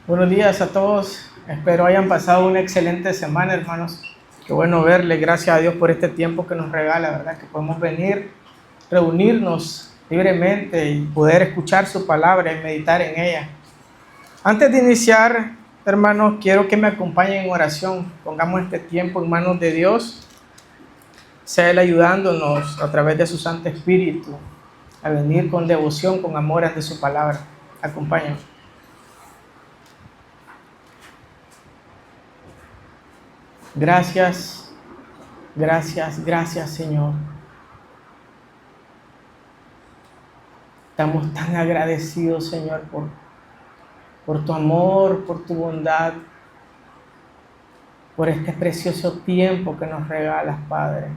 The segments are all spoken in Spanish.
Buenos días a todos. Espero hayan pasado una excelente semana, hermanos. Qué bueno verle. Gracias a Dios por este tiempo que nos regala, ¿verdad? Que podemos venir, reunirnos libremente y poder escuchar su palabra y meditar en ella. Antes de iniciar, hermanos, quiero que me acompañen en oración. Pongamos este tiempo en manos de Dios. Sea Él ayudándonos a través de su Santo Espíritu a venir con devoción, con amor ante su palabra. Acompáñenme. Gracias, gracias Señor. Estamos tan agradecidos, Señor, por tu amor, por tu bondad, por este precioso tiempo que nos regalas, Padre.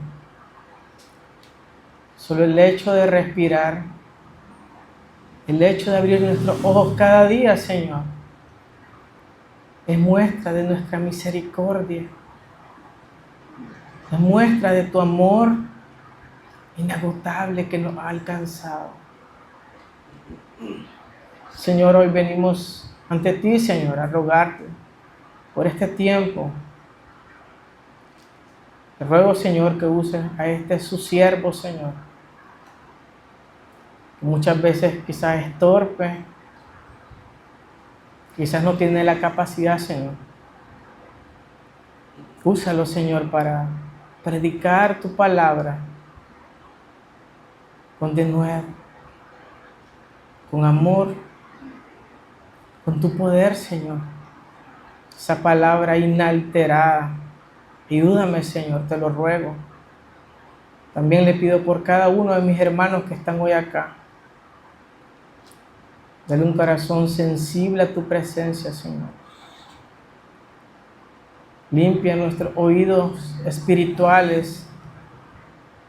Solo el hecho de respirar, el hecho de abrir nuestros ojos cada día, Señor, es muestra de nuestra misericordia, es muestra de tu amor inagotable que nos ha alcanzado. Señor, hoy venimos ante ti, Señor, a rogarte por este tiempo. Te ruego, Señor, que uses a este su siervo, Señor, que muchas veces quizás es torpe, quizás no tiene la capacidad, Señor. Úsalo, Señor, para predicar tu palabra con denuedo, con amor, con tu poder, Señor. Esa palabra inalterada. Ayúdame, Señor, te lo ruego. También le pido por cada uno de mis hermanos que están hoy acá. Dale un corazón sensible a tu presencia, Señor. Limpia nuestros oídos espirituales,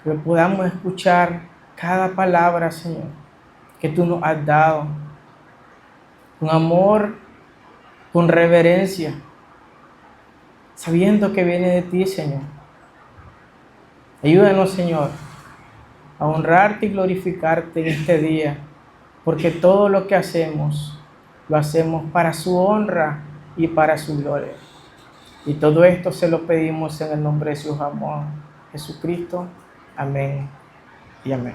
que podamos escuchar cada palabra, Señor, que tú nos has dado. Con amor, con reverencia, sabiendo que viene de ti, Señor. Ayúdanos, Señor, a honrarte y glorificarte en este día, porque todo lo que hacemos, lo hacemos para su honra y para su gloria. Y todo esto se lo pedimos en el nombre de su amor, Jesucristo. Amén y amén.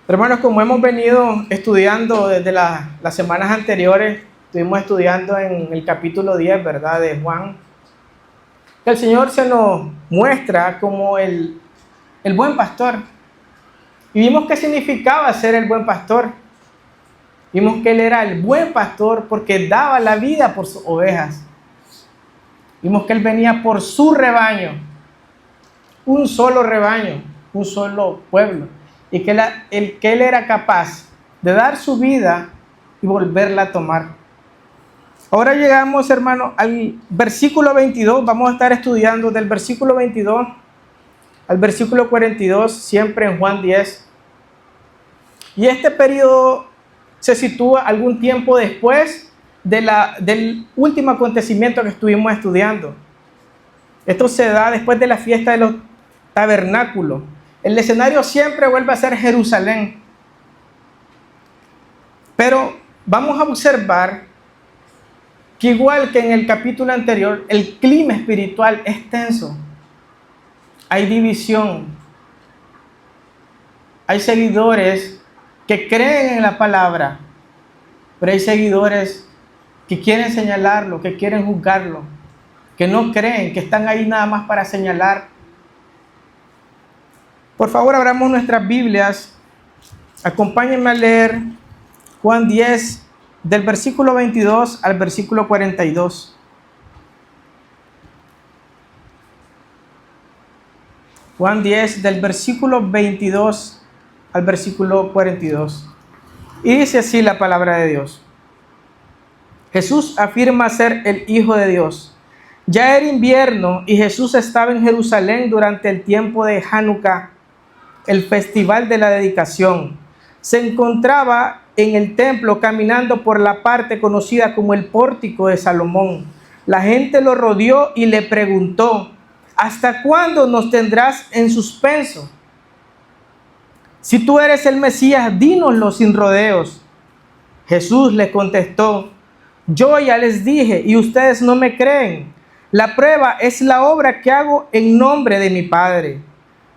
Hermanos, como hemos venido estudiando desde las semanas anteriores, estuvimos estudiando en el capítulo 10, ¿verdad?, de Juan, que el Señor se nos muestra como el buen pastor. Y vimos qué significaba ser el buen pastor. Vimos que Él era el buen pastor porque daba la vida por sus ovejas. Vimos que Él venía por su rebaño, un solo rebaño, un solo pueblo. Y que Él era capaz de dar su vida y volverla a tomar. Ahora llegamos, hermano, al versículo 22. Vamos a estar estudiando del versículo 22 al versículo 42, siempre en Juan 10. Y este periodo se sitúa algún tiempo después del último acontecimiento que estuvimos estudiando. Esto se da después de la fiesta de los tabernáculos. El escenario siempre vuelve a ser Jerusalén. Pero vamos a observar que igual que en el capítulo anterior, el clima espiritual es tenso. Hay división. Hay seguidores que creen en la palabra, pero hay seguidores que quieren señalarlo, que quieren juzgarlo, que no creen, que están ahí nada más para señalar. Por favor, abramos nuestras Biblias. Acompáñenme a leer Juan 10, del versículo 22 al versículo 42. Juan 10, del versículo 22 al versículo 42. Y dice así la palabra de Dios. Jesús afirma ser el Hijo de Dios. Ya era invierno y Jesús estaba en Jerusalén durante el tiempo de Hanukkah, el festival de la dedicación. Se encontraba en el templo caminando por la parte conocida como el pórtico de Salomón. La gente lo rodeó y le preguntó: ¿hasta cuándo nos tendrás en suspenso? Si tú eres el Mesías, dínoslo sin rodeos. Jesús le contestó: Yo ya les dije y ustedes no me creen. La prueba es la obra que hago en nombre de mi Padre.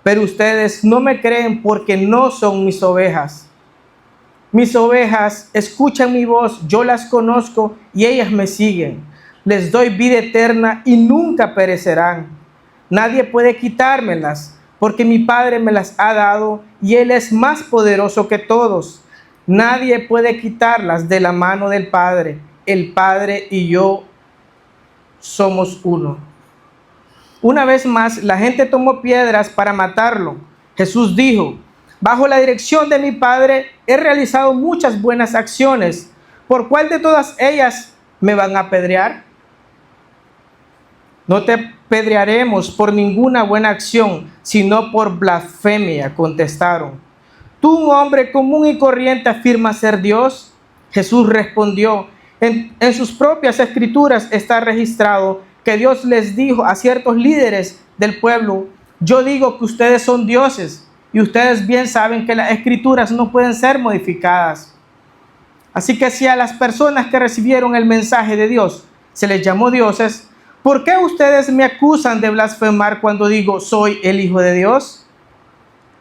Pero ustedes no me creen porque no son mis ovejas. Mis ovejas escuchan mi voz, yo las conozco y ellas me siguen. Les doy vida eterna y nunca perecerán. Nadie puede quitármelas, porque mi Padre me las ha dado y Él es más poderoso que todos. Nadie puede quitarlas de la mano del Padre. El Padre y yo somos uno. Una vez más, la gente tomó piedras para matarlo. Jesús dijo: bajo la dirección de mi Padre he realizado muchas buenas acciones. ¿Por cuál de todas ellas me van a apedrear? No te apedrearemos por ninguna buena acción, sino por blasfemia, contestaron. ¿Tú, un hombre común y corriente, afirmas ser Dios? Jesús respondió: en sus propias escrituras está registrado que Dios les dijo a ciertos líderes del pueblo: yo digo que ustedes son dioses, y ustedes bien saben que las escrituras no pueden ser modificadas. Así que si a las personas que recibieron el mensaje de Dios se les llamó dioses, ¿por qué ustedes me acusan de blasfemar cuando digo soy el Hijo de Dios?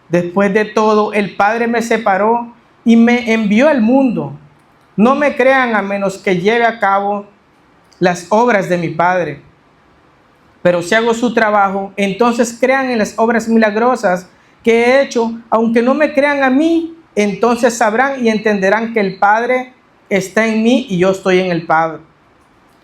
Después de todo, el Padre me separó y me envió al mundo. No me crean a menos que lleve a cabo las obras de mi Padre. Pero si hago su trabajo, entonces crean en las obras milagrosas que he hecho. Aunque no me crean a mí, entonces sabrán y entenderán que el Padre está en mí y yo estoy en el Padre.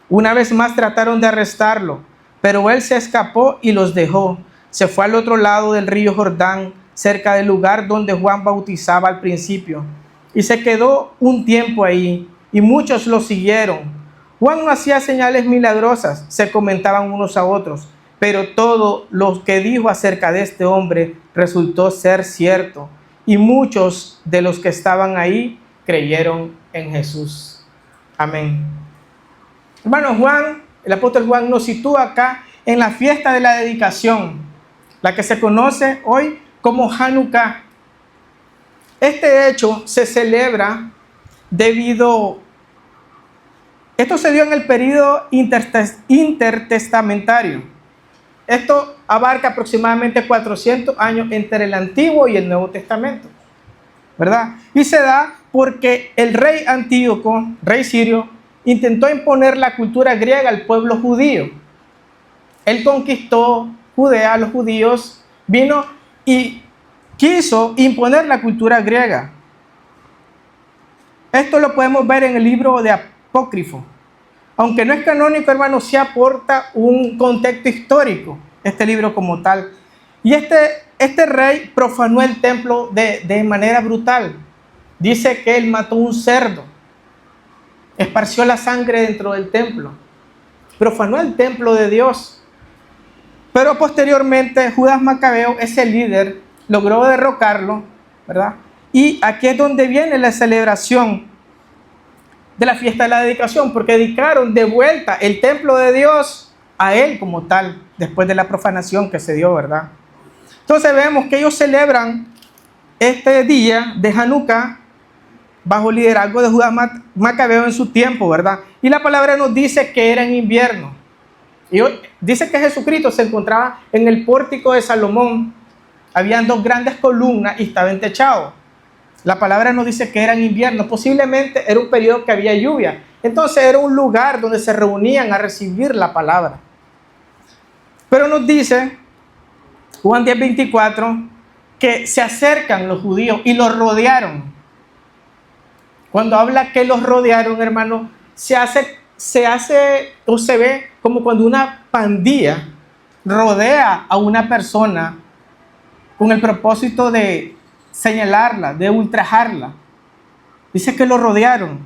Una vez más trataron de arrestarlo, pero él se escapó y los dejó. Se fue al otro lado del río Jordán, cerca del lugar donde Juan bautizaba al principio, y se quedó un tiempo ahí, y muchos lo siguieron. Juan no hacía señales milagrosas, se comentaban unos a otros, pero todo lo que dijo acerca de este hombre resultó ser cierto, y muchos de los que estaban ahí creyeron en Jesús. Amén. Hermano Juan, el apóstol Juan nos sitúa acá en la fiesta de la dedicación, la que se conoce hoy como Hanukkah. Este hecho se celebra esto se dio en el período intertestamentario. Esto abarca aproximadamente 400 años entre el Antiguo y el Nuevo Testamento, ¿verdad? Y se da porque el rey Antíoco, rey sirio, intentó imponer la cultura griega al pueblo judío. Él conquistó Judea, los judíos, vino y quiso imponer la cultura griega. Esto lo podemos ver en el libro de Apócrifo. Aunque no es canónico, hermano, sí aporta un contexto histórico, este libro como tal. Y este rey profanó el templo de manera brutal. Dice que él mató un cerdo, esparció la sangre dentro del templo, profanó el templo de Dios. Pero posteriormente Judas Macabeo, ese líder, logró derrocarlo, ¿verdad? Y aquí es donde viene la celebración de la fiesta de la dedicación, porque dedicaron de vuelta el templo de Dios a él como tal, después de la profanación que se dio, ¿verdad? Entonces vemos que ellos celebran este día de Hanukkah bajo el liderazgo de Judas Macabeo en su tiempo, ¿verdad? Y la palabra nos dice que era en invierno. Y dice que Jesucristo se encontraba en el pórtico de Salomón. Habían dos grandes columnas y estaba entechado. La palabra nos dice que era en invierno. Posiblemente era un periodo que había lluvia. Entonces era un lugar donde se reunían a recibir la palabra. Pero nos dice Juan 10:24 que se acercan los judíos y los rodearon. Cuando habla que los rodearon, hermano, se hace o se ve como cuando una pandilla rodea a una persona con el propósito de señalarla, de ultrajarla. Dice que lo rodearon.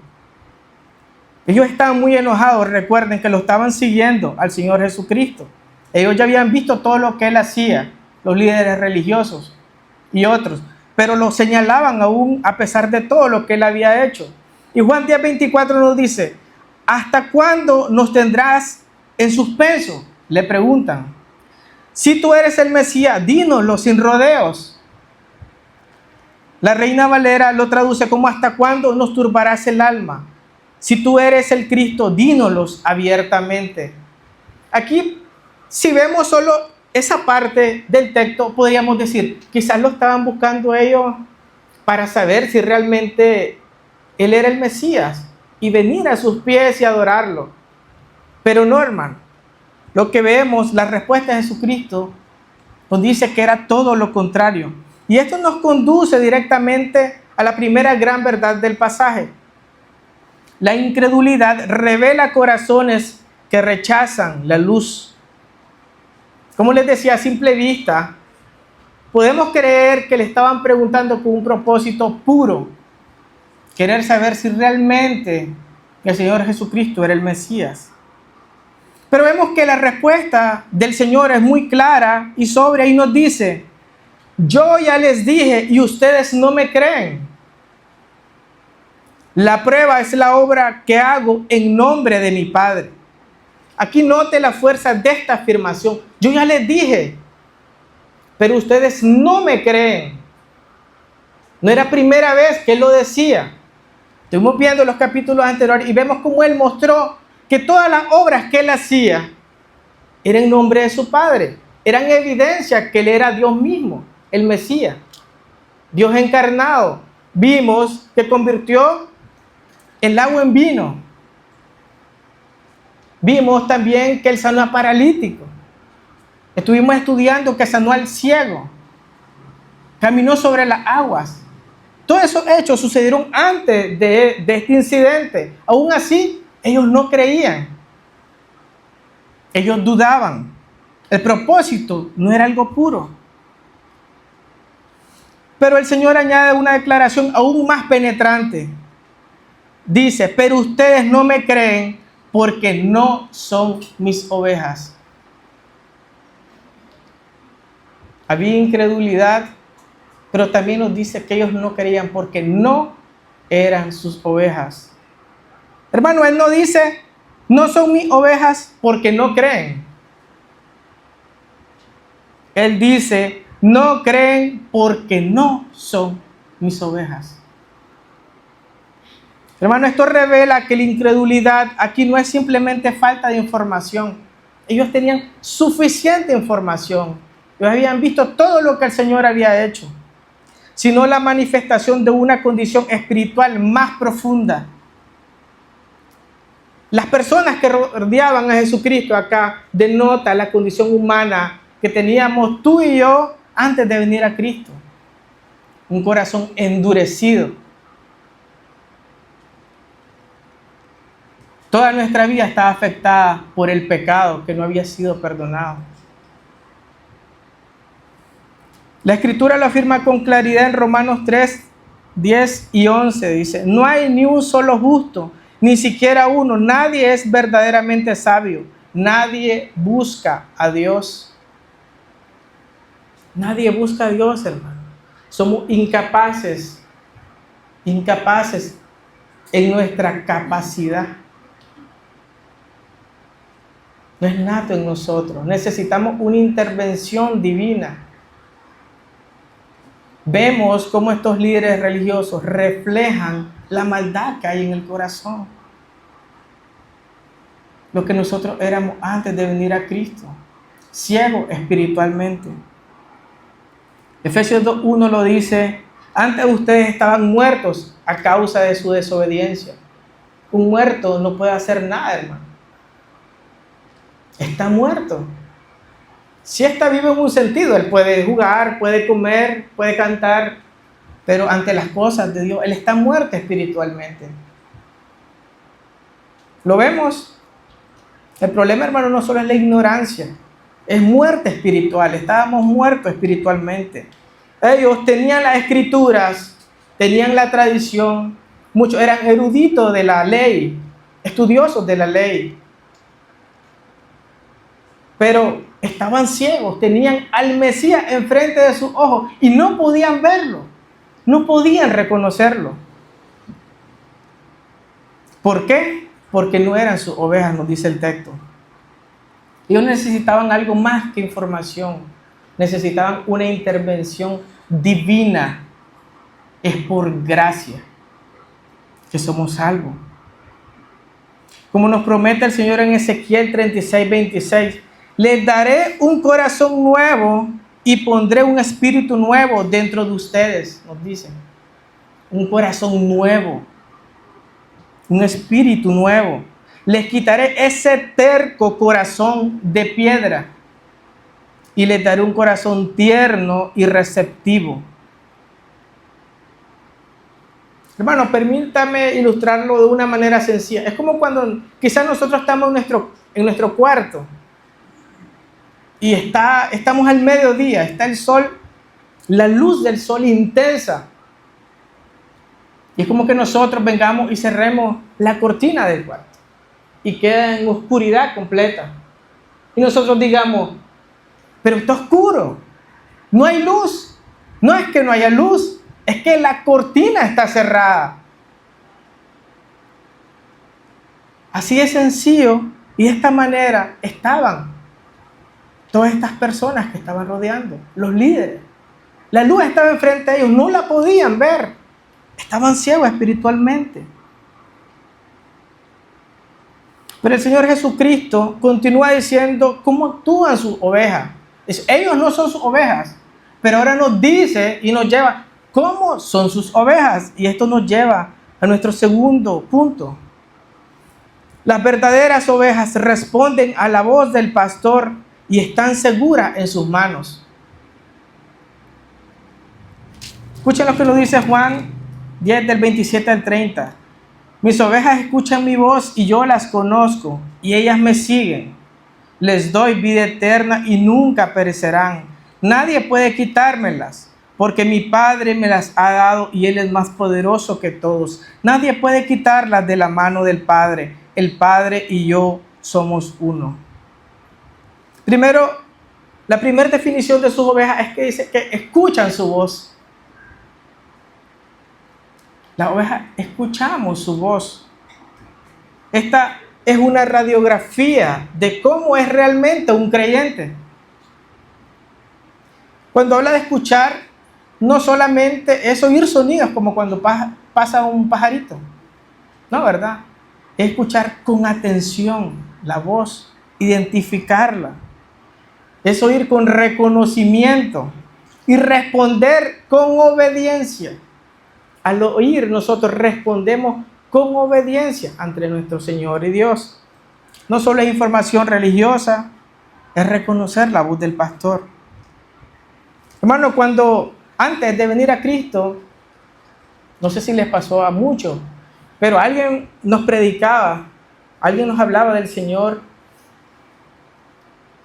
Ellos estaban muy enojados. Recuerden que lo estaban siguiendo al Señor Jesucristo. Ellos ya habían visto todo lo que Él hacía, los líderes religiosos y otros, pero lo señalaban aún a pesar de todo lo que Él había hecho. Y Juan 10:24 nos dice: ¿hasta cuándo nos tendrás en suspenso? Le preguntan. Si tú eres el Mesías, dínoslo sin rodeos. La Reina Valera lo traduce como: ¿hasta cuándo nos turbarás el alma? Si tú eres el Cristo, dínoslos abiertamente. Aquí, si vemos solo esa parte del texto, podríamos decir, quizás lo estaban buscando ellos para saber si realmente Él era el Mesías y venir a sus pies y adorarlo. Pero no, hermano. Lo que vemos, la respuesta de Jesucristo nos dice que era todo lo contrario. Y esto nos conduce directamente a la primera gran verdad del pasaje. La incredulidad revela corazones que rechazan la luz. Como les decía, a simple vista, podemos creer que le estaban preguntando con un propósito puro, querer saber si realmente el Señor Jesucristo era el Mesías. Pero vemos que la respuesta del Señor es muy clara y sobria y nos dice, yo ya les dije y ustedes no me creen. La prueba es la obra que hago en nombre de mi Padre. Aquí note la fuerza de esta afirmación. Yo ya les dije, pero ustedes no me creen. No era primera vez que Él lo decía. Estuvimos viendo los capítulos anteriores y vemos cómo Él mostró que todas las obras que Él hacía eran en nombre de su Padre. Eran evidencia que Él era Dios mismo, el Mesías, Dios encarnado. Vimos que convirtió el agua en vino. Vimos también que Él sanó a paralítico. Estuvimos estudiando que sanó al ciego. Caminó sobre las aguas. Todos esos hechos sucedieron antes de este incidente. Aún así, ellos no creían. Ellos dudaban. El propósito no era algo puro. Pero el Señor añade una declaración aún más penetrante. Dice, pero ustedes no me creen porque no son mis ovejas. Había incredulidad, pero también nos dice que ellos no creían porque no eran sus ovejas. Hermano, Él no dice, no son mis ovejas porque no creen. Él dice, no creen porque no son mis ovejas. Hermano, esto revela que la incredulidad aquí no es simplemente falta de información. Ellos tenían suficiente información. Ellos habían visto todo lo que el Señor había hecho, sino la manifestación de una condición espiritual más profunda. Las personas que rodeaban a Jesucristo acá denota la condición humana que teníamos tú y yo antes de venir a Cristo. Un corazón endurecido. Toda nuestra vida estaba afectada por el pecado que no había sido perdonado. La Escritura lo afirma con claridad en Romanos 3, 10 y 11. Dice, no hay ni un solo justo, ni siquiera uno. Nadie es verdaderamente sabio. Nadie busca a Dios. Nadie busca a Dios, hermano. Somos incapaces en nuestra capacidad. No es nato en nosotros. Necesitamos una intervención divina. Vemos cómo estos líderes religiosos reflejan la maldad que hay en el corazón. Lo que nosotros éramos antes de venir a Cristo. Ciegos espiritualmente. Efesios 2:1 lo dice, antes ustedes estaban muertos a causa de su desobediencia. Un muerto no puede hacer nada, hermano. Está muerto. Si está vivo en un sentido, él puede jugar, puede comer, puede cantar, pero ante las cosas de Dios, él está muerto espiritualmente. ¿Lo vemos? El problema, hermano, no solo es la ignorancia, es muerte espiritual. Estábamos muertos espiritualmente. Ellos tenían las escrituras, tenían la tradición, muchos eran eruditos de la ley, estudiosos de la ley. Pero estaban ciegos, tenían al Mesías enfrente de sus ojos y no podían verlo, no podían reconocerlo. ¿Por qué? Porque no eran sus ovejas, nos dice el texto. Ellos necesitaban algo más que información, necesitaban una intervención divina. Es por gracia que somos salvos. como nos promete el Señor en Ezequiel 36:26. Les daré un corazón nuevo y pondré un espíritu nuevo dentro de ustedes, nos dicen. Un corazón nuevo, un espíritu nuevo. Les quitaré ese terco corazón de piedra y les daré un corazón tierno y receptivo. Hermano, permítame ilustrarlo de una manera sencilla. Es como cuando quizás nosotros estamos en nuestro cuarto y estamos al mediodía, está el sol, la luz del sol intensa. Y es como que nosotros vengamos y cerremos la cortina del cuarto y queda en oscuridad completa. Y nosotros digamos, pero está oscuro, no hay luz. No es que no haya luz, es que la cortina está cerrada. Así de sencillo y de esta manera estaban todas estas personas que estaban rodeando, los líderes. La luz estaba enfrente de ellos, no la podían ver. Estaban ciegos espiritualmente. Pero el Señor Jesucristo continúa diciendo cómo actúan sus ovejas. Ellos no son sus ovejas, pero ahora nos dice y nos lleva cómo son sus ovejas. Y esto nos lleva a nuestro segundo punto. Las verdaderas ovejas responden a la voz del pastor y están seguras en sus manos. Escuchen lo que nos dice Juan 10 del 27 al 30. Mis ovejas escuchan mi voz y yo las conozco y ellas me siguen. Les doy vida eterna y nunca perecerán. Nadie puede quitármelas porque mi Padre me las ha dado y Él es más poderoso que todos. Nadie puede quitarlas de la mano del Padre. El Padre y yo somos uno. Primero, la primera definición de sus ovejas es que dice que escuchan su voz. Las ovejas escuchamos su voz. Esta es una radiografía de cómo es realmente un creyente. Cuando habla de escuchar, no solamente es oír sonidos como cuando pasa un pajarito. No, ¿verdad? Es escuchar con atención la voz, identificarla. Es oír con reconocimiento y responder con obediencia. Al oír, nosotros respondemos con obediencia ante nuestro Señor y Dios. No solo es información religiosa, es reconocer la voz del pastor. Hermano, cuando antes de venir a Cristo, no sé si les pasó a muchos, pero alguien nos predicaba, alguien nos hablaba del Señor,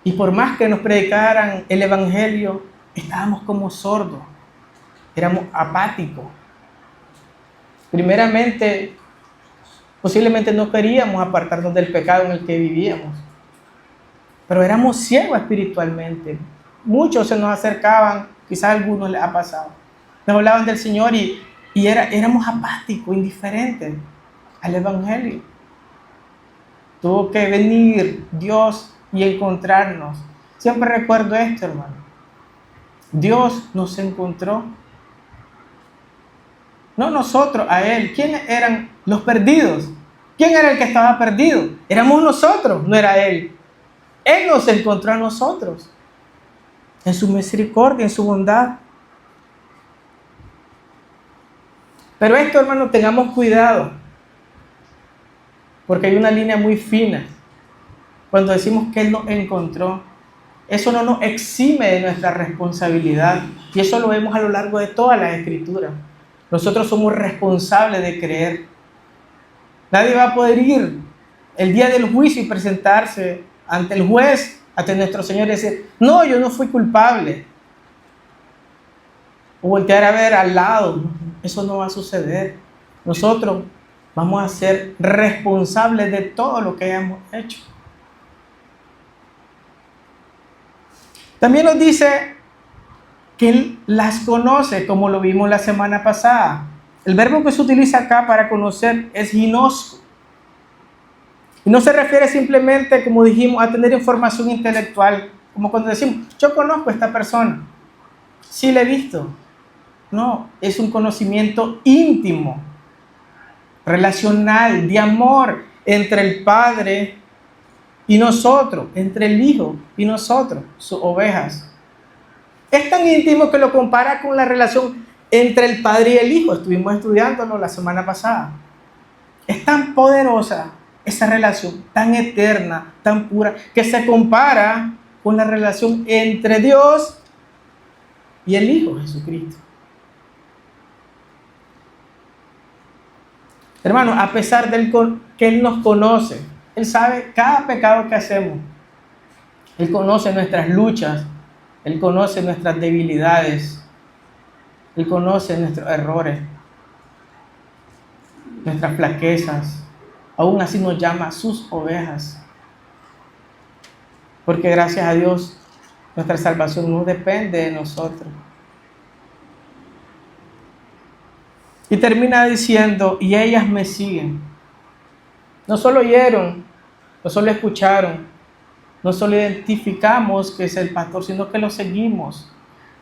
y por más que nos predicaran el Evangelio, estábamos como sordos, éramos apáticos. Primeramente, posiblemente no queríamos apartarnos del pecado en el que vivíamos, pero éramos ciegos espiritualmente. Muchos se nos acercaban, quizás a algunos les ha pasado. Nos hablaban del Señor y éramos apáticos, indiferentes al Evangelio. Tuvo que venir Dios y encontrarnos. Siempre recuerdo esto, hermano. Dios nos encontró. No nosotros a Él. ¿Quiénes eran los perdidos? ¿Quién era el que estaba perdido? Éramos nosotros, no era Él. Él nos encontró a nosotros. En su misericordia, en su bondad. Pero esto, hermano, tengamos cuidado. Porque hay una línea muy fina. Cuando decimos que Él nos encontró, eso no nos exime de nuestra responsabilidad. Y eso lo vemos a lo largo de todas las Escrituras. Nosotros somos responsables de creer. Nadie va a poder ir el día del juicio y presentarse ante el juez, ante nuestro Señor y decir, no, yo no fui culpable. O voltear a ver al lado. Eso no va a suceder. Nosotros vamos a ser responsables de todo lo que hayamos hecho. También nos dice que Él las conoce, como lo vimos la semana pasada. El verbo que se utiliza acá para conocer es ginosco. Y no se refiere simplemente, como dijimos, a tener información intelectual, como cuando decimos, yo conozco a esta persona, sí la he visto. No, es un conocimiento íntimo, relacional, de amor. entre el Padre y nosotros, entre el Hijo y nosotros, sus ovejas. Es tan íntimo que lo compara con la relación entre el Padre y el Hijo. Estuvimos estudiándolo la semana pasada. Es tan poderosa esa relación, tan eterna, tan pura, que se compara con la relación entre Dios y el Hijo Jesucristo. Hermano, a pesar de que Él nos conoce, Él sabe cada pecado que hacemos. Él conoce nuestras luchas, Él conoce nuestras debilidades, Él conoce nuestros errores, nuestras flaquezas. Aún así nos llama sus ovejas. Porque gracias a Dios, nuestra salvación no depende de nosotros. Y termina diciendo, y ellas me siguen. No solo oyeron, no solo escucharon, no solo identificamos que es el pastor, sino que lo seguimos.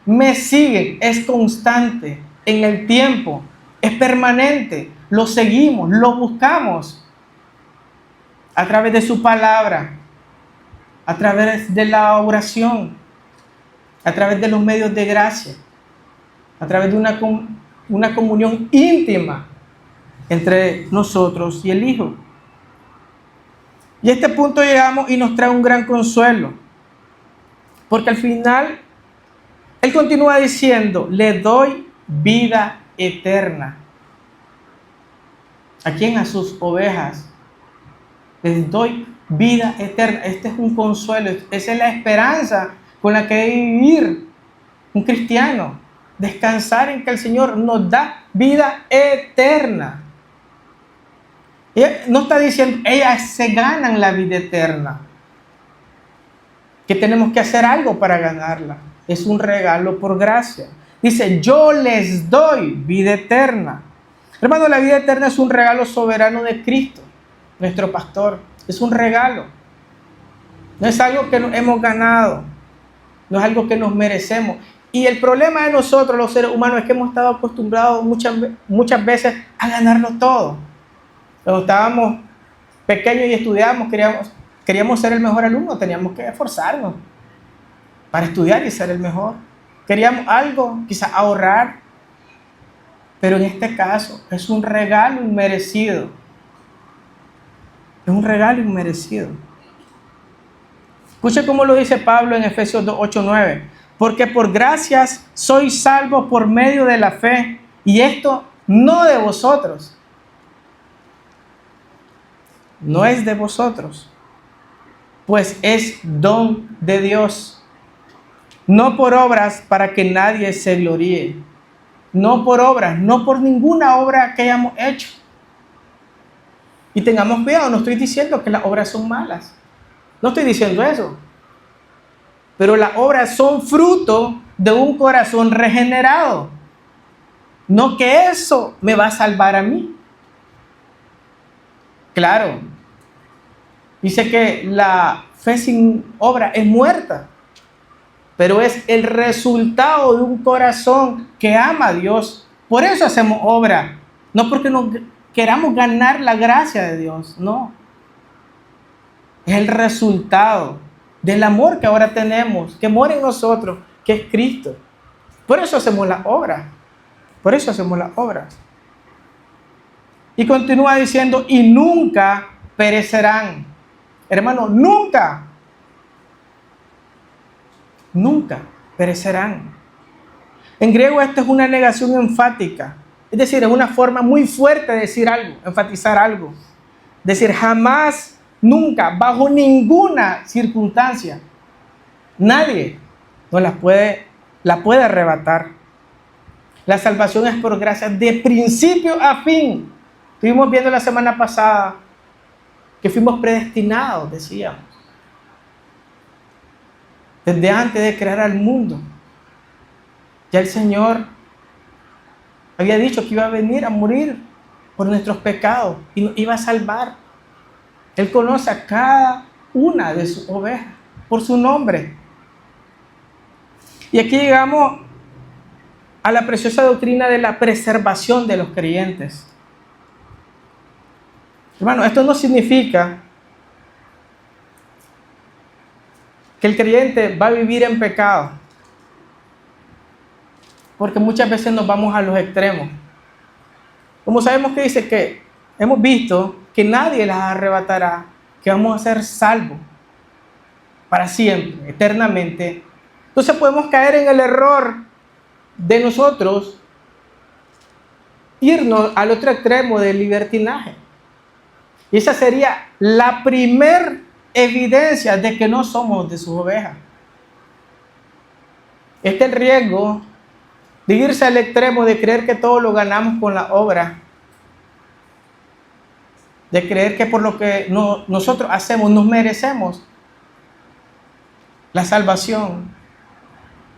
Me siguen, es constante en el tiempo, es permanente, lo seguimos, lo buscamos a través de su palabra, a través de la oración, a través de los medios de gracia, a través de una comunión íntima entre nosotros y el Hijo. Y a este punto llegamos y nos trae un gran consuelo, porque al final Él continúa diciendo, le doy vida eterna. ¿A quién? A sus ovejas. Les doy vida eterna. Este es un consuelo, esa es la esperanza con la que debe vivir un cristiano. Descansar en que el Señor nos da vida eterna. Ella no está diciendo, ellas se ganan la vida eterna, que tenemos que hacer algo para ganarla. Es un regalo por gracia. Dice, yo les doy vida eterna. Hermano, la vida eterna es un regalo soberano de Cristo, nuestro pastor. Es un regalo. No es algo que hemos ganado. No es algo que nos merecemos. Y el problema de nosotros, los seres humanos, es que hemos estado acostumbrados muchas veces a ganarlo todo. Cuando estábamos pequeños y estudiábamos, queríamos ser el mejor alumno, teníamos que esforzarnos para estudiar y ser el mejor. Queríamos algo, quizás ahorrar, pero en este caso es un regalo inmerecido. Es un regalo inmerecido. Escuche cómo lo dice Pablo en Efesios 2, 8, 9. Porque por gracias sois salvos por medio de la fe, y esto no de vosotros. No es de vosotros, pues es don de Dios. No por obras para que nadie se gloríe. No por obras, no por ninguna obra que hayamos hecho. Y tengamos cuidado, no estoy diciendo que las obras son malas. No estoy diciendo eso. Pero las obras son fruto de un corazón regenerado. No que eso me va a salvar a mí. Claro, dice que la fe sin obra es muerta, pero es el resultado de un corazón que ama a Dios. Por eso hacemos obra, no porque nos queramos ganar la gracia de Dios, no. Es el resultado del amor que ahora tenemos, que mora en nosotros, que es Cristo. Por eso hacemos la obra, por eso hacemos la obra. Y continúa diciendo, y nunca perecerán. Hermano, nunca perecerán. En griego esto es una negación enfática. Es decir, es una forma muy fuerte de decir algo, enfatizar algo. Decir, jamás, nunca, bajo ninguna circunstancia, nadie nos la puede arrebatar. La salvación es por gracia de principio a fin. Estuvimos viendo la semana pasada que fuimos predestinados, decíamos, desde antes de crear al mundo. Ya el Señor había dicho que iba a venir a morir por nuestros pecados y nos iba a salvar. Él conoce a cada una de sus ovejas por su nombre. Y aquí llegamos a la preciosa doctrina de la preservación de los creyentes. Hermano, esto no significa que el creyente va a vivir en pecado, porque muchas veces nos vamos a los extremos. Como sabemos que dice que hemos visto que nadie las arrebatará, que vamos a ser salvos para siempre, eternamente. Entonces podemos caer en el error de nosotros irnos al otro extremo del libertinaje. Y esa sería la primer evidencia de que no somos de sus ovejas. Este es el riesgo de irse al extremo de creer que todo lo ganamos con la obra, de creer que por lo que nosotros hacemos nos merecemos la salvación.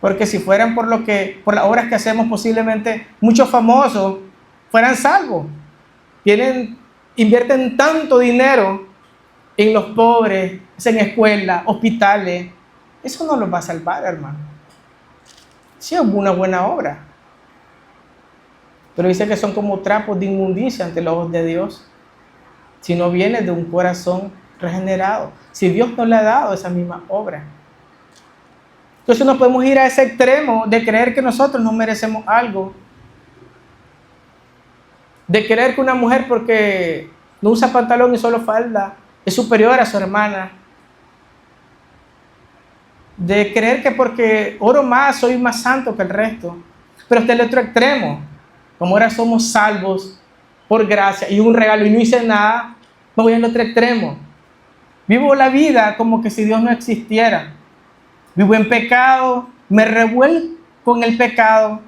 Porque si fueran por las obras que hacemos, posiblemente muchos famosos fueran salvos. Invierten tanto dinero en los pobres, en escuelas, hospitales. Eso no los va a salvar, hermano. Sí es una buena obra, pero dice que son como trapos de inmundicia ante los ojos de Dios, si no viene de un corazón regenerado, si Dios no le ha dado esa misma obra. Entonces no podemos ir a ese extremo de creer que nosotros nos merecemos algo, de creer que una mujer porque no usa pantalón y solo falda es superior a su hermana, de creer que porque oro más soy más santo que el resto. Pero hasta el otro extremo, como ahora somos salvos por gracia y un regalo y no hice nada, me voy al otro extremo. Vivo la vida como que si Dios no existiera. Vivo en pecado, me revuelco con el pecado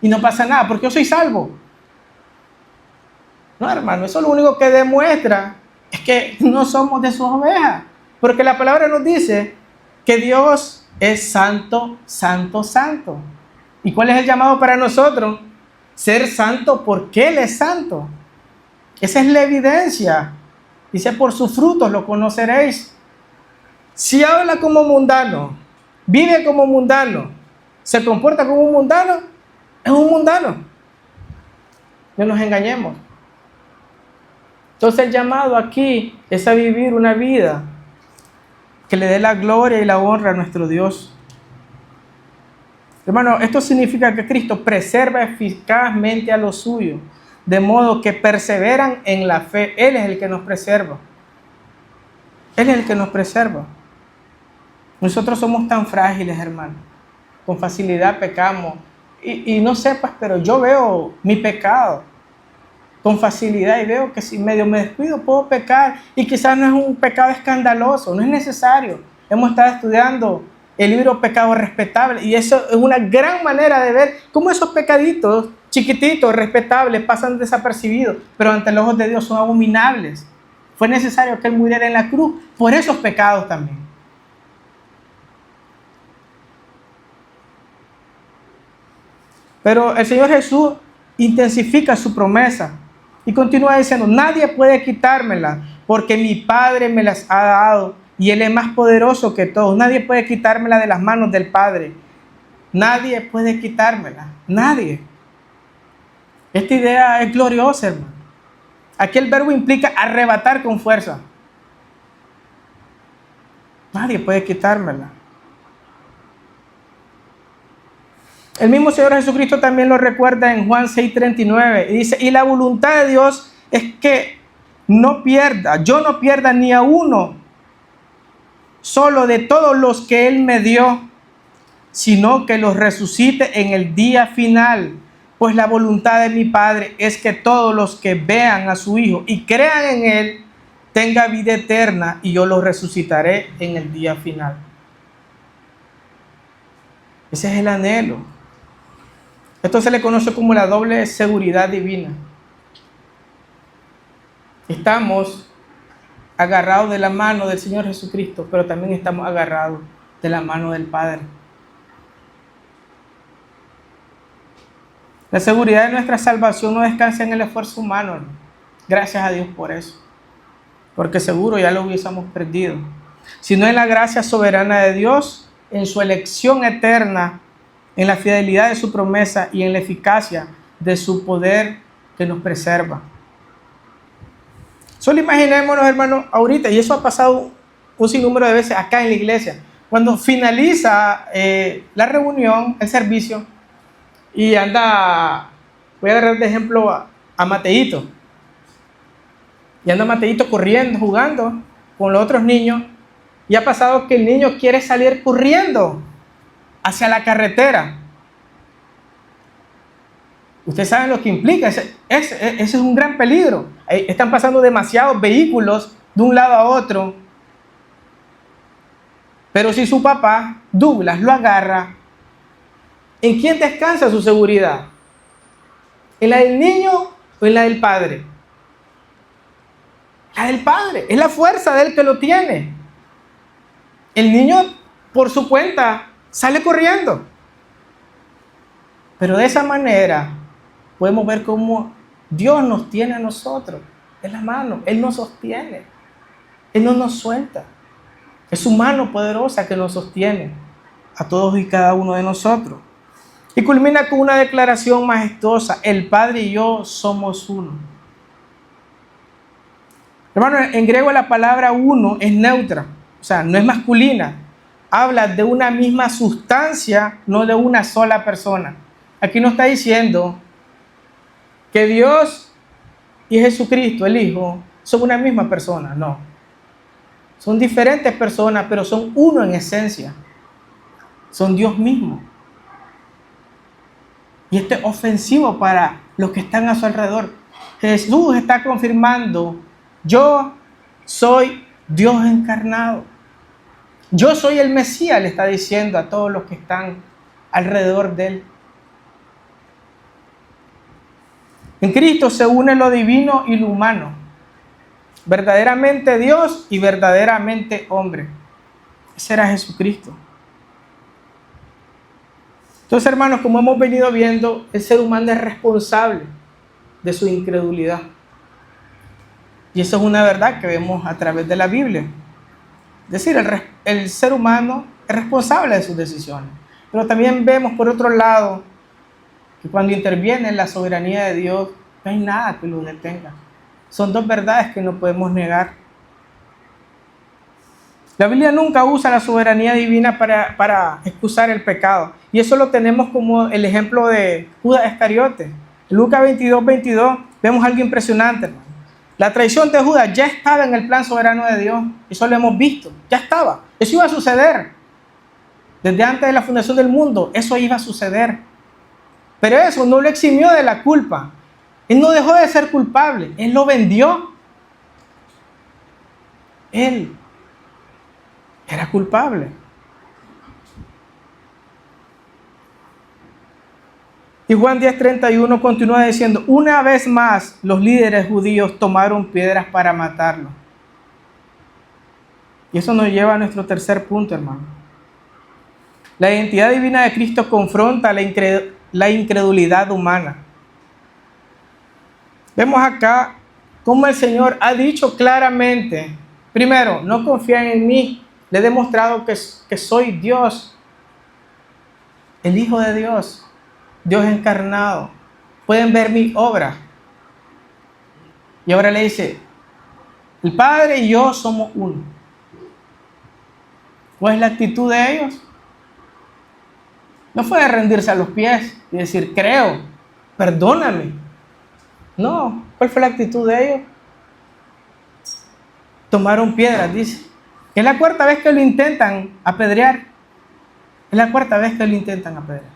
y no pasa nada porque yo soy salvo. No, hermano, eso lo único que demuestra es que no somos de sus ovejas, porque la palabra nos dice que Dios es santo, santo, santo. ¿Y cuál es el llamado para nosotros? Ser santo porque Él es santo. Esa es la evidencia. Dice, por sus frutos lo conoceréis. Si habla como mundano, vive como mundano, se comporta como un mundano, es un mundano. No nos engañemos. Entonces el llamado aquí es a vivir una vida que le dé la gloria y la honra a nuestro Dios. Hermano, esto significa que Cristo preserva eficazmente a los suyos, de modo que perseveran en la fe. Él es el que nos preserva. Él es el que nos preserva. Nosotros somos tan frágiles, hermano. Con facilidad pecamos. Y no sé, pues, pero yo veo mi pecado con facilidad y veo que si medio me descuido puedo pecar y quizás no es un pecado escandaloso, no es necesario. Hemos estado estudiando el libro Pecado Respetable y eso es una gran manera de ver cómo esos pecaditos chiquititos, respetables, pasan desapercibidos, pero ante los ojos de Dios son abominables. Fue necesario que Él muriera en la cruz por esos pecados también. Pero el Señor Jesús intensifica su promesa y continúa diciendo, nadie puede quitármela porque mi Padre me las ha dado y Él es más poderoso que todos. Nadie puede quitármela de las manos del Padre. Nadie puede quitármela. Nadie. Esta idea es gloriosa, hermano. Aquí el verbo implica arrebatar con fuerza. Nadie puede quitármela. El mismo Señor Jesucristo también lo recuerda en Juan 6:39 y dice, y la voluntad de Dios es que yo no pierda ni a uno solo de todos los que Él me dio, sino que los resucite en el día final. Pues la voluntad de mi Padre es que todos los que vean a su Hijo y crean en Él tengan vida eterna y yo los resucitaré en el día final. Ese es el anhelo. Esto se le conoce como la doble seguridad divina. Estamos agarrados de la mano del Señor Jesucristo, pero también estamos agarrados de la mano del Padre. La seguridad de nuestra salvación no descansa en el esfuerzo humano, ¿no? Gracias a Dios por eso, porque seguro ya lo hubiésemos perdido, sino en la gracia soberana de Dios, en su elección eterna, en la fidelidad de su promesa y en la eficacia de su poder que nos preserva. Solo imaginémonos, hermanos, ahorita, y eso ha pasado un sinnúmero de veces acá en la iglesia, cuando finaliza la reunión, el servicio, y anda, voy a agarrar de ejemplo a Mateito, y anda Mateito corriendo, jugando con los otros niños, y ha pasado que el niño quiere salir corriendo hacia la carretera. Ustedes saben lo que implica, ese es un gran peligro. Están pasando demasiados vehículos de un lado a otro. Pero si su papá, Douglas, lo agarra, ¿en quién descansa su seguridad? ¿En la del niño o en la del padre? La del padre, es la fuerza de él que lo tiene. El niño, por su cuenta, sale corriendo. Pero de esa manera podemos ver cómo Dios nos tiene a nosotros en la mano. Él nos sostiene. Él no nos suelta. Es su mano poderosa que nos sostiene a todos y cada uno de nosotros. Y culmina con una declaración majestuosa: el Padre y yo somos uno. Hermano, en griego la palabra uno es neutra, o sea, no es masculina. Habla de una misma sustancia, no de una sola persona. Aquí no está diciendo que Dios y Jesucristo, el Hijo, son una misma persona, no. Son diferentes personas, pero son uno en esencia. Son Dios mismo. Y esto es ofensivo para los que están a su alrededor. Jesús está confirmando: yo soy Dios encarnado. Yo soy el Mesías, le está diciendo a todos los que están alrededor de él. En Cristo se une lo divino y lo humano. Verdaderamente Dios y verdaderamente hombre. Ese era Jesucristo. Entonces, hermanos, como hemos venido viendo, el ser humano es responsable de su incredulidad. Y eso es una verdad que vemos a través de la Biblia. Es decir, el ser humano es responsable de sus decisiones. Pero también vemos, por otro lado, que cuando interviene en la soberanía de Dios, no hay nada que lo detenga. Son dos verdades que no podemos negar. La Biblia nunca usa la soberanía divina para excusar el pecado. Y eso lo tenemos como el ejemplo de Judas Iscariote. En Lucas 22 vemos algo impresionante, hermano. La traición de Judas ya estaba en el plan soberano de Dios. Eso lo hemos visto. Ya estaba. Eso iba a suceder. Desde antes de la fundación del mundo, eso iba a suceder. Pero eso no lo eximió de la culpa. Él no dejó de ser culpable. Él lo vendió. Él era culpable. Y Juan 10:31 continúa diciendo: una vez más los líderes judíos tomaron piedras para matarlo. Y eso nos lleva a nuestro tercer punto, hermano. La identidad divina de Cristo confronta la incredulidad humana. Vemos acá cómo el Señor ha dicho claramente: primero, no confíen en mí. Le he demostrado que soy Dios, el Hijo de Dios, Dios encarnado. Pueden ver mi obra. Y ahora le dice: el Padre y yo somos uno. ¿Cuál es la actitud de ellos? No fue de rendirse a los pies y decir: creo, perdóname. No, ¿cuál fue la actitud de ellos? Tomaron piedras, dice. Es la cuarta vez que lo intentan apedrear. Es la cuarta vez que lo intentan apedrear.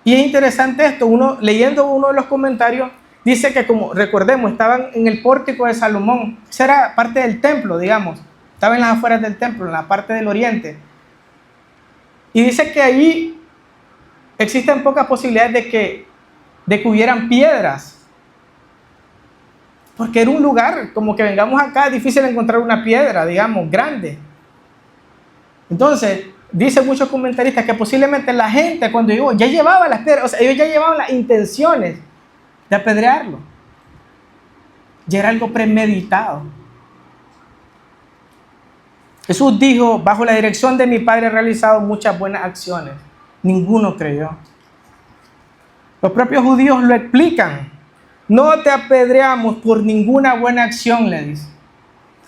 Y es interesante esto, leyendo uno de los comentarios, dice que, como recordemos, estaban en el pórtico de Salomón. Esa era parte del templo, digamos. Estaba en las afueras del templo, en la parte del oriente. Y dice que ahí existen pocas posibilidades de que hubieran piedras. Porque era un lugar, como que vengamos acá, es difícil encontrar una piedra, digamos, grande. Entonces, dicen muchos comentaristas que posiblemente la gente cuando llegó ya llevaba las piedras, o sea, ellos ya llevaban las intenciones de apedrearlo. Ya era algo premeditado. Jesús dijo: bajo la dirección de mi Padre he realizado muchas buenas acciones. Ninguno creyó. Los propios judíos lo explican. no te apedreamos por ninguna buena acción, le dice,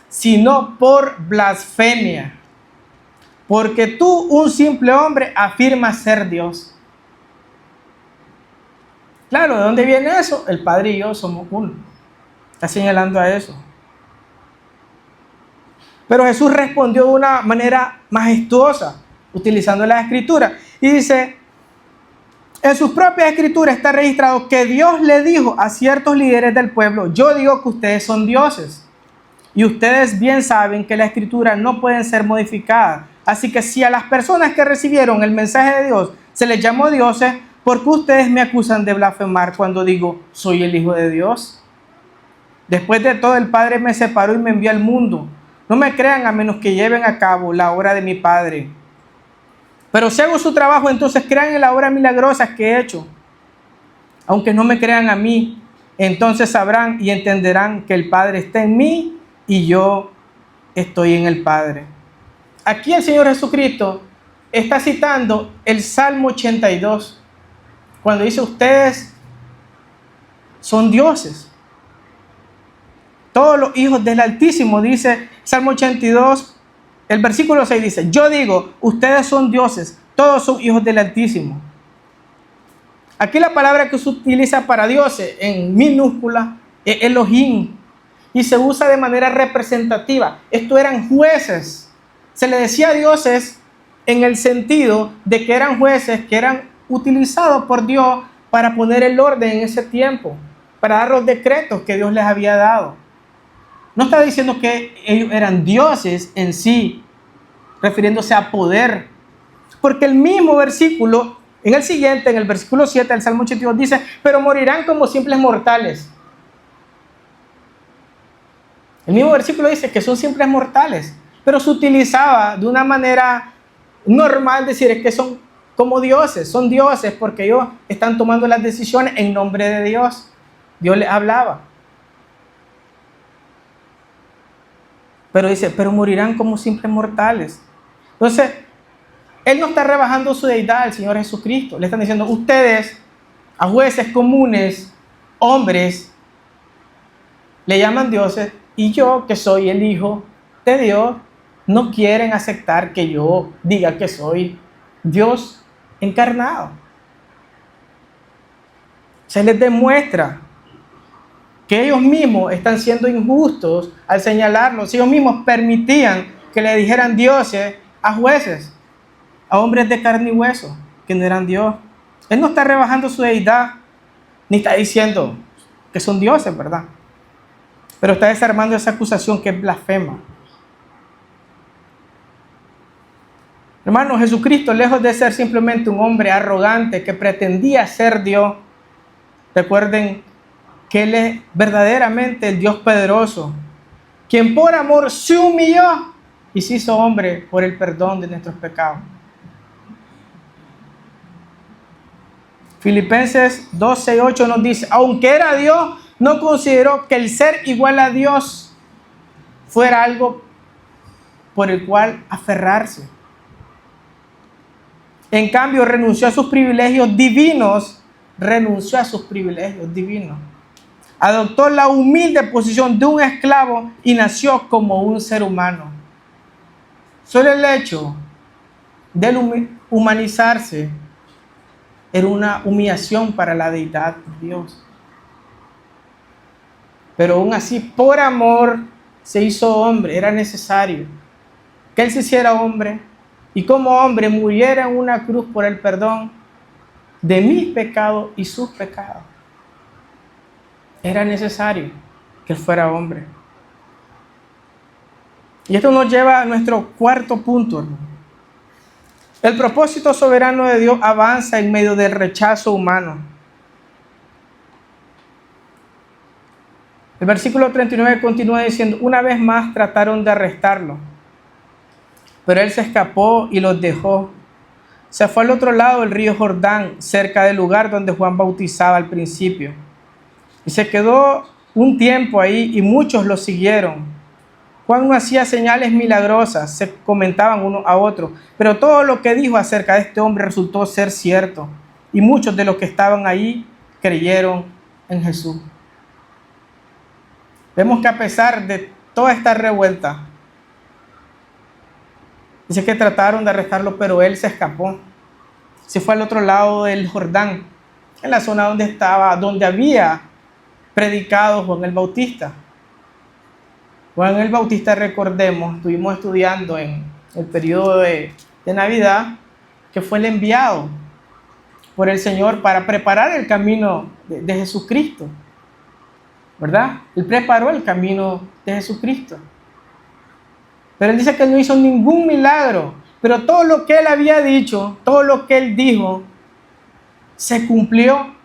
sino por blasfemia. Porque tú, un simple hombre, afirmas ser Dios. Claro, ¿de dónde viene eso? El Padre y yo somos uno. Está señalando a eso. Pero Jesús respondió de una manera majestuosa, utilizando la Escritura. Y dice, en sus propias Escrituras está registrado que Dios le dijo a ciertos líderes del pueblo, yo digo que ustedes son dioses. Y ustedes bien saben que la Escritura no pueden ser modificadas. Así que si a las personas que recibieron el mensaje de Dios se les llamó dioses, ¿por qué ustedes me acusan de blasfemar cuando digo soy el Hijo de Dios? Después de todo, el Padre me separó y me envió al mundo. No me crean a menos que lleven a cabo la obra de mi Padre. Pero si hago su trabajo, entonces crean en la obra milagrosa que he hecho. Aunque no me crean a mí, entonces sabrán y entenderán que el Padre está en mí y yo estoy en el Padre. Aquí el Señor Jesucristo está citando el Salmo 82, cuando dice, ustedes son dioses. Todos los hijos del Altísimo, dice Salmo 82, el versículo 6 dice, yo digo, ustedes son dioses, todos son hijos del Altísimo. Aquí la palabra que se utiliza para dioses en minúscula es Elohim y se usa de manera representativa. Estos eran jueces. Se le decía dioses en el sentido de que eran jueces que eran utilizados por Dios para poner el orden en ese tiempo, para dar los decretos que Dios les había dado. No está diciendo que ellos eran dioses en sí, refiriéndose a poder, porque el mismo versículo, en el siguiente, en el versículo 7 del Salmo 82 dice, pero morirán como simples mortales. El mismo versículo dice que son simples mortales, pero se utilizaba de una manera normal decir es que son como dioses, son dioses porque ellos están tomando las decisiones en nombre de Dios. Dios les hablaba. Pero dice, pero morirán como simples mortales. Entonces, Él no está rebajando su deidad al Señor Jesucristo. Le están diciendo, ustedes, a jueces comunes, hombres, le llaman dioses, y yo, que soy el Hijo de Dios, no quieren aceptar que yo diga que soy Dios encarnado. Se les demuestra que ellos mismos están siendo injustos al señalarlos. Ellos mismos permitían que le dijeran dioses a jueces, a hombres de carne y hueso, que no eran Dios. Él no está rebajando su deidad, ni está diciendo que son dioses, ¿verdad? Pero está desarmando esa acusación que es blasfema. Hermano, Jesucristo, lejos de ser simplemente un hombre arrogante que pretendía ser Dios, recuerden que Él es verdaderamente el Dios poderoso, quien por amor se humilló y se hizo hombre por el perdón de nuestros pecados. Filipenses 2:6-8 nos dice, aunque era Dios, no consideró que el ser igual a Dios fuera algo por el cual aferrarse. En cambio, renunció a sus privilegios divinos, Adoptó la humilde posición de un esclavo y nació como un ser humano. Solo el hecho de humanizarse era una humillación para la deidad de Dios. Pero aún así, por amor, se hizo hombre. Era necesario que Él se hiciera hombre y como hombre muriera en una cruz por el perdón de mis pecados y sus pecados. Era necesario que Él fuera hombre. Y esto nos lleva a nuestro cuarto punto, hermano. El propósito soberano de Dios avanza en medio del rechazo humano. El versículo 39 continúa diciendo, una vez más trataron de arrestarlo, pero Él se escapó y los dejó. Se fue al otro lado del río Jordán, cerca del lugar donde Juan bautizaba al principio. Y se quedó un tiempo ahí y muchos lo siguieron. Juan no hacía señales milagrosas, se comentaban uno a otro, pero todo lo que dijo acerca de este hombre resultó ser cierto. Y muchos de los que estaban ahí creyeron en Jesús. Vemos que a pesar de toda esta revuelta, dice que trataron de arrestarlo, pero él se escapó. Se fue al otro lado del Jordán, en la zona donde había predicado Juan el Bautista. Juan el Bautista, recordemos, estuvimos estudiando en el periodo de Navidad, que fue el enviado por el Señor para preparar el camino de Jesucristo, ¿verdad? Él preparó el camino de Jesucristo. Pero él dice que no hizo ningún milagro, pero todo lo que él había dicho, todo lo que él dijo, se cumplió.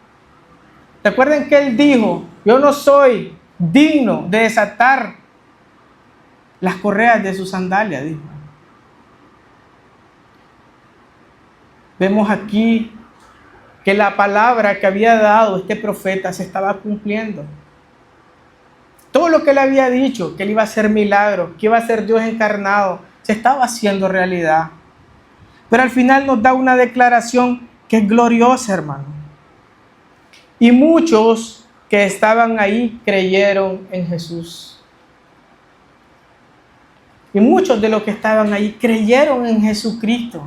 Recuerden que él dijo: yo no soy digno de desatar las correas de sus sandalias, dijo. Vemos aquí que la palabra que había dado este profeta se estaba cumpliendo. Todo lo que él había dicho, que él iba a hacer milagros, que iba a ser Dios encarnado, se estaba haciendo realidad. Pero al final nos da una declaración que es gloriosa, hermano. Y muchos que estaban ahí creyeron en Jesús. Y muchos de los que estaban ahí creyeron en Jesucristo.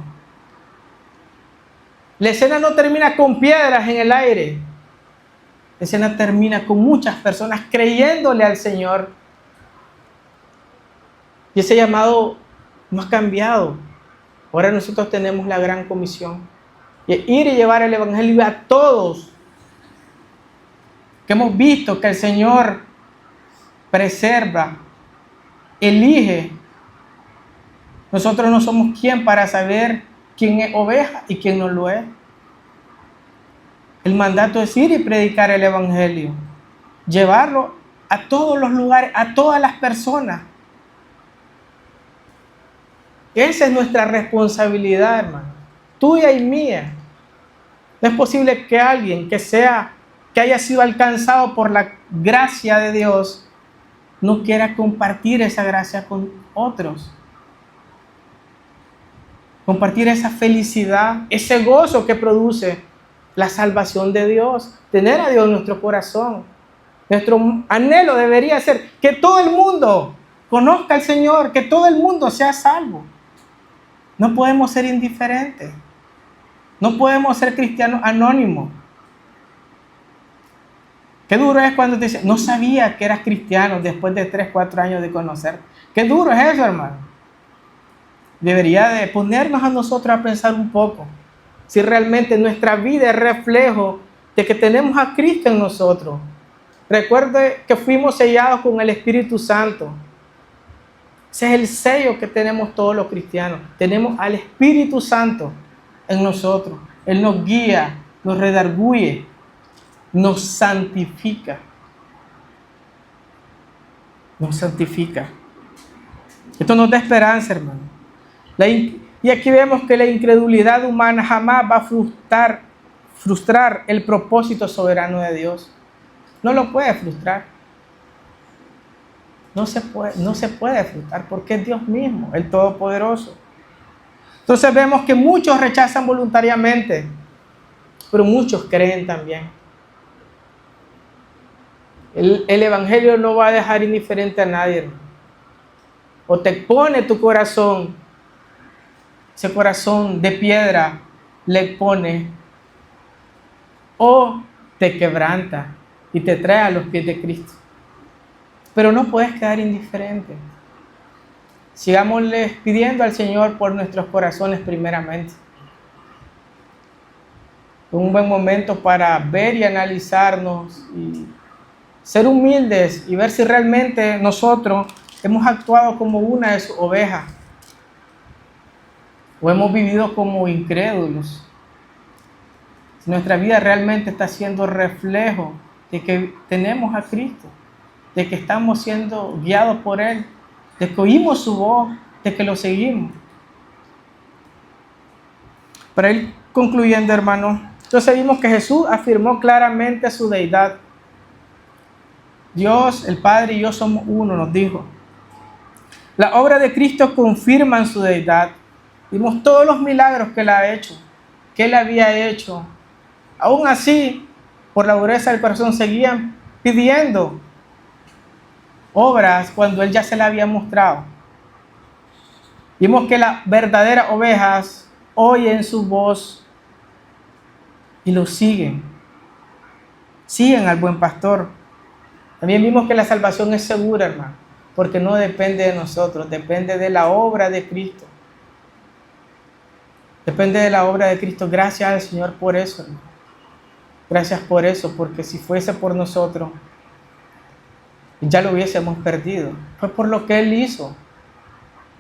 La escena no termina con piedras en el aire. La escena termina con muchas personas creyéndole al Señor. Y ese llamado no ha cambiado. Ahora nosotros tenemos la gran comisión. Y ir y llevar el evangelio a todos. Que hemos visto que el Señor preserva, elige. Nosotros no somos quien para saber quién es oveja y quién no lo es. El mandato es ir y predicar el evangelio. Llevarlo a todos los lugares, a todas las personas. Esa es nuestra responsabilidad, hermano. Tuya y mía. No es posible que alguien que haya sido alcanzado por la gracia de Dios no quiera compartir esa gracia con otros. Compartir esa felicidad, ese gozo que produce la salvación de Dios. Tener a Dios en nuestro corazón. Nuestro anhelo debería ser que todo el mundo conozca al Señor, que todo el mundo sea salvo. No podemos ser indiferentes. No podemos ser cristianos anónimos. Qué duro es cuando te dicen: no sabía que eras cristiano después de 3, 4 años de conocer. Qué duro es eso, hermano. Debería de ponernos a nosotros a pensar un poco si realmente nuestra vida es reflejo de que tenemos a Cristo en nosotros. Recuerde que fuimos sellados con el Espíritu Santo. Ese es el sello que tenemos todos los cristianos. Tenemos al Espíritu Santo en nosotros. Él nos guía, nos redarguye, nos santifica. Nos santifica. Esto nos da esperanza, hermano. Y aquí vemos que la incredulidad humana jamás va a frustrar el propósito soberano de Dios. No lo puede frustrar. No se puede frustrar porque es Dios mismo, el Todopoderoso. Entonces vemos que muchos rechazan voluntariamente, pero muchos creen también. El Evangelio no va a dejar indiferente a nadie, hermano. O te pone tu corazón, ese corazón de piedra le pone, o te quebranta y te trae a los pies de Cristo. Pero no puedes quedar indiferente. Sigámosle pidiendo al Señor por nuestros corazones primeramente. Un buen momento para ver y analizarnos y ser humildes y ver si realmente nosotros hemos actuado como una de sus ovejas o hemos vivido como incrédulos. Si nuestra vida realmente está siendo reflejo de que tenemos a Cristo, de que estamos siendo guiados por Él, de que oímos su voz, de que lo seguimos. Para ir concluyendo, hermano, entonces vimos que Jesús afirmó claramente su deidad. Dios, el Padre y yo somos uno, nos dijo. Las obras de Cristo confirman su deidad. Vimos todos los milagros que Él ha hecho, que Él había hecho. Aún así, por la dureza del corazón, seguían pidiendo obras cuando Él ya se la había mostrado. Vimos que las verdaderas ovejas oyen su voz y lo siguen. Siguen al buen pastor. También vimos que la salvación es segura, hermano, porque no depende de nosotros, depende de la obra de Cristo. Depende de la obra de Cristo. Gracias al Señor por eso, hermano. Gracias por eso, porque si fuese por nosotros, ya lo hubiésemos perdido. Fue por lo que Él hizo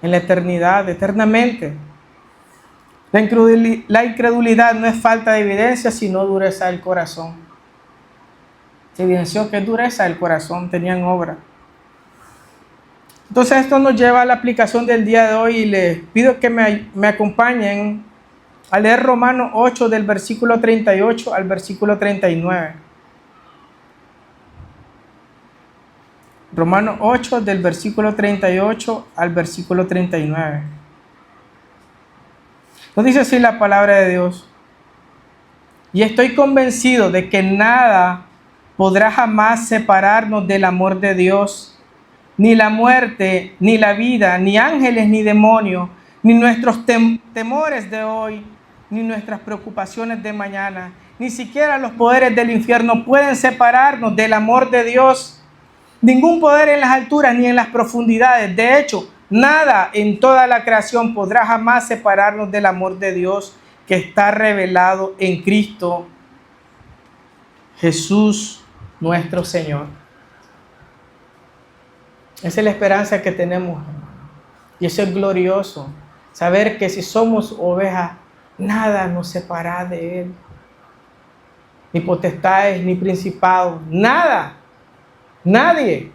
en la eternidad, eternamente. La incredulidad no es falta de evidencia, sino dureza del corazón. Se evidenció que es dureza del corazón, tenían obra. Entonces esto nos lleva a la aplicación del día de hoy y les pido que me acompañen a leer Romanos 8 del versículo 38 al versículo 39. Romanos 8 del versículo 38 al versículo 39. Nos dice así la palabra de Dios. Y estoy convencido de que nada podrá jamás separarnos del amor de Dios, ni la muerte, ni la vida, ni ángeles, ni demonios, ni nuestros temores de hoy, ni nuestras preocupaciones de mañana, ni siquiera los poderes del infierno pueden separarnos del amor de Dios. Ningún poder en las alturas ni en las profundidades. De hecho, nada en toda la creación podrá jamás separarnos del amor de Dios que está revelado en Cristo Jesús nuestro Señor. Esa es la esperanza que tenemos, hermano. Y eso es glorioso. Saber que si somos ovejas, nada nos separa de Él. Ni potestades, ni principados, nada. Nadie.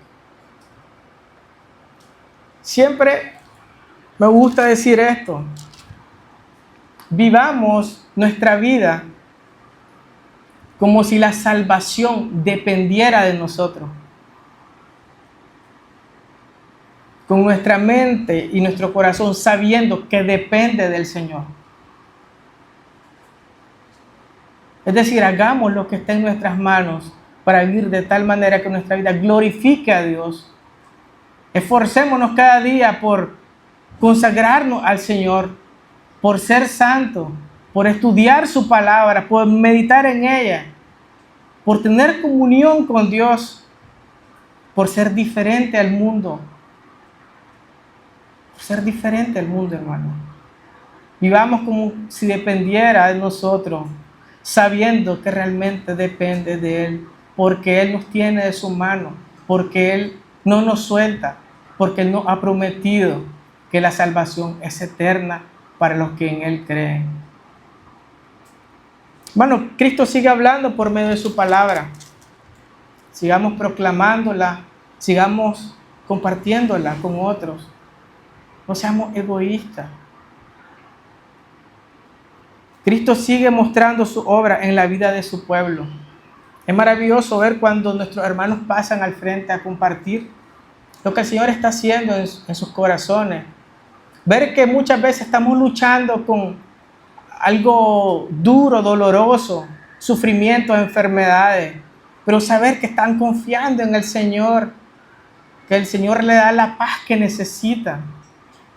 Siempre me gusta decir esto. Vivamos nuestra vida como si la salvación dependiera de nosotros. Con nuestra mente y nuestro corazón sabiendo que depende del Señor. Es decir, hagamos lo que esté en nuestras manos para vivir de tal manera que nuestra vida glorifique a Dios. Esforcémonos cada día por consagrarnos al Señor, por ser santos, por estudiar su palabra, por meditar en ella, por tener comunión con Dios, por ser diferente al mundo. Por ser diferente al mundo, hermano. Vivamos como si dependiera de nosotros, sabiendo que realmente depende de Él, porque Él nos tiene de su mano, porque Él no nos suelta, porque Él nos ha prometido que la salvación es eterna para los que en Él creen. Bueno, Cristo sigue hablando por medio de su palabra. Sigamos proclamándola, sigamos compartiéndola con otros. No seamos egoístas. Cristo sigue mostrando su obra en la vida de su pueblo. Es maravilloso ver cuando nuestros hermanos pasan al frente a compartir lo que el Señor está haciendo en sus corazones. Ver que muchas veces estamos luchando con algo duro, doloroso, sufrimientos, enfermedades, pero saber que están confiando en el Señor, que el Señor le da la paz que necesitan,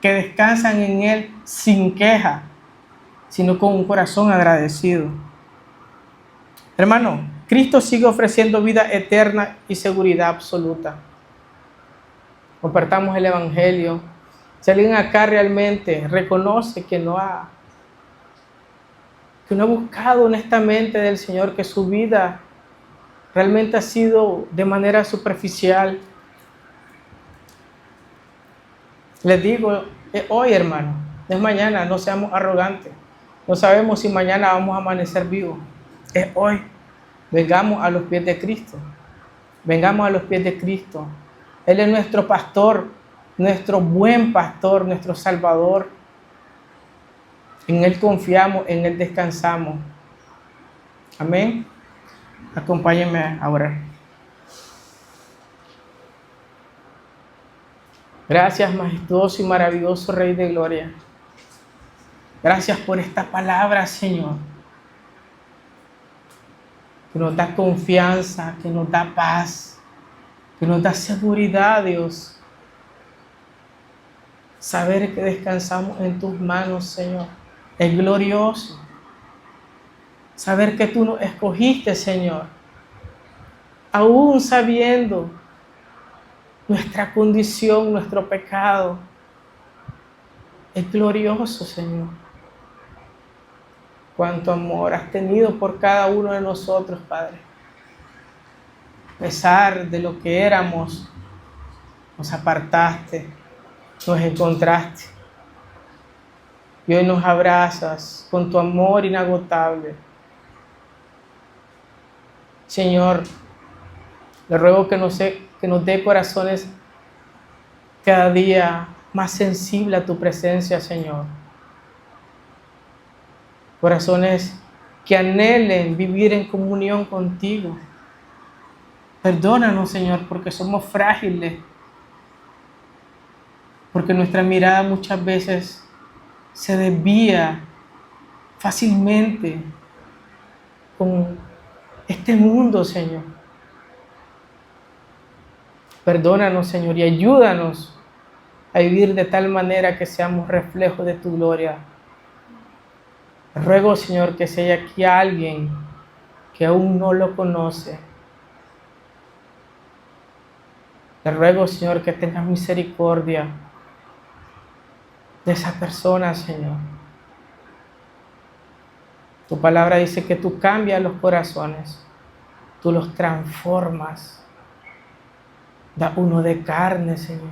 que descansan en Él sin queja, sino con un corazón agradecido. Hermano, Cristo sigue ofreciendo vida eterna y seguridad absoluta. Compartamos el Evangelio. Si alguien acá realmente reconoce que no ha buscado honestamente del Señor, que su vida realmente ha sido de manera superficial, les digo, hoy, hermano, no es mañana, no seamos arrogantes. No sabemos si mañana vamos a amanecer vivos. Es hoy. Vengamos a los pies de Cristo. Vengamos a los pies de Cristo. Él es nuestro pastor, nuestro buen pastor, nuestro Salvador. En Él confiamos, en Él descansamos. Amén. Acompáñenme a orar. Gracias, majestuoso y maravilloso Rey de Gloria. Gracias por esta palabra, Señor, que nos da confianza, que nos da paz, que nos da seguridad, Dios. Saber que descansamos en tus manos, Señor, es glorioso. Saber que tú nos escogiste, Señor, aún sabiendo nuestra condición, nuestro pecado, es glorioso, Señor. Cuánto amor has tenido por cada uno de nosotros, Padre. A pesar de lo que éramos, nos apartaste, nos encontraste. Y hoy nos abrazas con tu amor inagotable. Señor, le ruego que nos dé corazones cada día más sensibles a tu presencia, Señor. Corazones que anhelen vivir en comunión contigo. Perdónanos, Señor, porque somos frágiles, porque nuestra mirada muchas veces se desvía fácilmente con este mundo, Señor. Perdónanos, Señor, y ayúdanos a vivir de tal manera que seamos reflejos de tu gloria. Ruego, Señor, que si hay aquí alguien que aún no lo conoce, te ruego, Señor, que tengas misericordia de esa persona, Señor. Tu palabra dice que tú cambias los corazones, tú los transformas. Da uno de carne, Señor.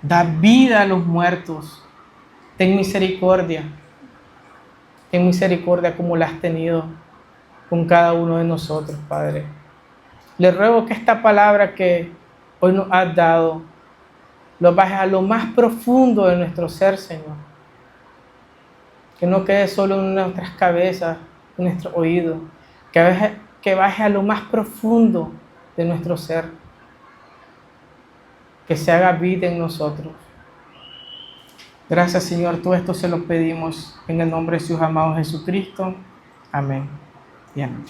Da vida a los muertos. Ten misericordia. Ten misericordia como la has tenido con cada uno de nosotros, Padre. Le ruego que esta palabra que hoy nos has dado lo bajes a lo más profundo de nuestro ser, Señor. Que no quede solo en nuestras cabezas, en nuestro oído. Que baje a lo más profundo de nuestro ser. Que se haga vida en nosotros. Gracias, Señor. Todo esto se lo pedimos en el nombre de su amado Jesucristo. Amén. Y amén.